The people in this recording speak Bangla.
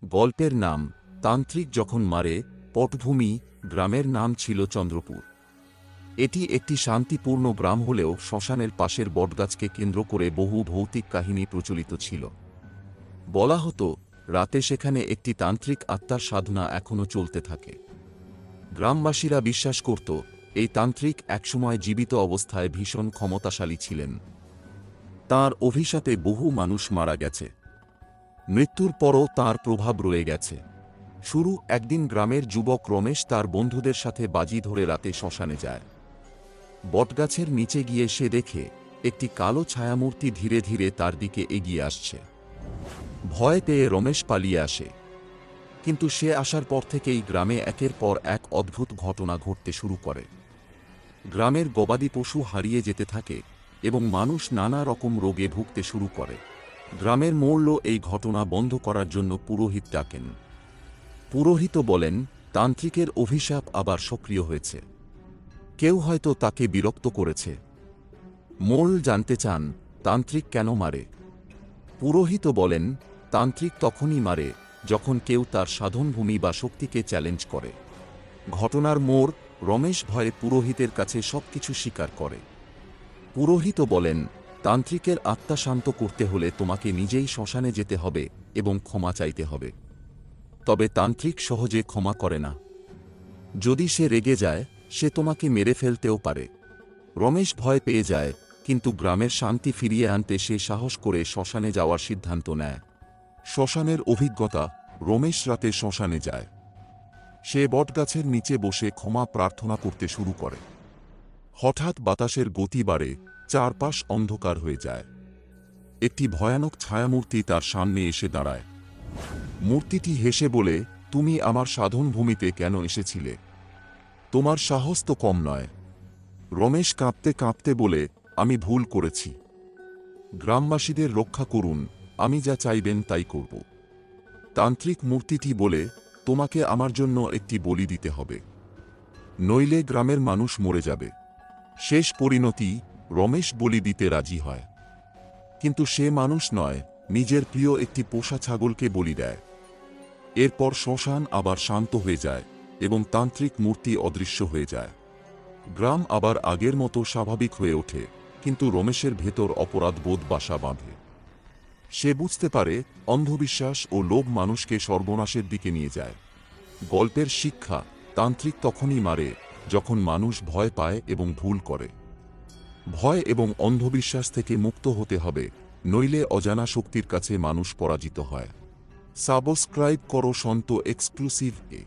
গল্পের নাম তান্ত্রিক যখন মারে। পটভূমি, গ্রামের নাম ছিল চন্দ্রপুর। এটি একটি শান্তিপূর্ণ গ্রাম হলেও শ্মশানের পাশের বটগাছকে কেন্দ্র করে বহু ভৌতিক কাহিনী প্রচলিত ছিল। বলা হতো রাতে সেখানে একটি তান্ত্রিক আত্মার সাধনা এখনও চলতে থাকে। গ্রামবাসীরা বিশ্বাস করত এই তান্ত্রিক একসময় জীবিত অবস্থায় ভীষণ ক্ষমতাশালী ছিলেন। তাঁর অভিশাপে বহু মানুষ মারা গেছে। মৃত্যুর পরও তাঁর প্রভাব রয়ে গেছে। একদিন গ্রামের যুবক রমেশ তার বন্ধুদের সাথে বাজি ধরে রাতে শ্মশানে যায়। বটগাছের নিচে গিয়ে সে দেখে একটি কালো ছায়ামূর্তি ধীরে ধীরে তার দিকে এগিয়ে আসছে। ভয় পেয়ে রমেশ পালিয়ে আসে। কিন্তু সে আসার পর থেকেই গ্রামে একের পর এক অদ্ভুত ঘটনা ঘটতে শুরু করে। গ্রামের গবাদি পশু হারিয়ে যেতে থাকে এবং মানুষ নানা রকম রোগে ভুগতে শুরু করে। গ্রামের মোড়ল এই ঘটনা বন্ধ করার জন্য পুরোহিত ডাকেন। পুরোহিত বলেন তান্ত্রিকের অভিশাপ আবার সক্রিয় হয়েছে। কেউ হয়তো তাকে বিরক্ত করেছে। মোড়ল জানতে চান তান্ত্রিক কেন মারে। পুরোহিত বলেন তান্ত্রিক তখনই মারে যখন কেউ তার সাধনভূমি বা শক্তিকে চ্যালেঞ্জ করে। ঘটনার মোড়, রমেশ ভয়ে পুরোহিতের কাছে সবকিছু স্বীকার করে। পুরোহিত বলেন তান্ত্রিকের আত্মা শান্ত করতে হলে তোমাকে নিজেই শ্মশানে যেতে হবে এবং ক্ষমা চাইতে হবে। তবে তান্ত্রিক সহজে ক্ষমা করে না। যদি সে রেগে যায় সে তোমাকে মেরে ফেলতেও পারে। রমেশ ভয় পেয়ে যায়, কিন্তু গ্রামের শান্তি ফিরিয়ে আনতে সে সাহস করে শ্মশানে যাওয়ার সিদ্ধান্ত নেয়। শ্মশানের অভিজ্ঞতা, রমেশ রাতে শ্মশানে যায়। সে বটগাছের নিচে বসে ক্ষমা প্রার্থনা করতে শুরু করে। হঠাৎ বাতাসের গতি বাড়ে, চারপাশ অন্ধকার হয়ে যায়। একটি ভয়ানক ছায়ামূর্তি তার সামনে এসে দাঁড়ায়। মূর্তিটি হেসে বলে, তুমি আমার সাধনভূমিতে কেন এসেছিলে? তোমার সাহস তো কম নয়। রমেশ কাঁপতে কাঁপতে বলে, আমি ভুল করেছি। গ্রামবাসীদের রক্ষা করুন, আমি যা চাইবেন তাই করব। তান্ত্রিক মূর্তিটি বলে, তোমাকে আমার জন্য একটি বলি দিতে হবে, নইলে গ্রামের মানুষ মরে যাবে। শেষ পরিণতি, রমেশ বলি দিতে রাজি হয়। কিন্তু সে মানুষ নয়, নিজের প্রিয় একটি পোষা ছাগলকে বলি দেয়। এরপর শ্মশান আবার শান্ত হয়ে যায় এবং তান্ত্রিক মূর্তি অদৃশ্য হয়ে যায়। গ্রাম আবার আগের মতো স্বাভাবিক হয়ে ওঠে, কিন্তু রমেশের ভেতর অপরাধবোধ বাসা বাঁধে। সে বুঝতে পারে অন্ধবিশ্বাস ও লোভ মানুষকে সর্বনাশের দিকে নিয়ে যায়। গল্পের শিক্ষা, তান্ত্রিক তখনই মারে যখন মানুষ ভয় পায় এবং ভুল করে। ভয় এবং অন্ধবিশ্বাস থেকে মুক্ত হতে হবে, নইলে অজানা শক্তির কাছে মানুষ পরাজিত হয়। সাবস্ক্রাইব করো সন্ত এক্সক্লুসিভ এ।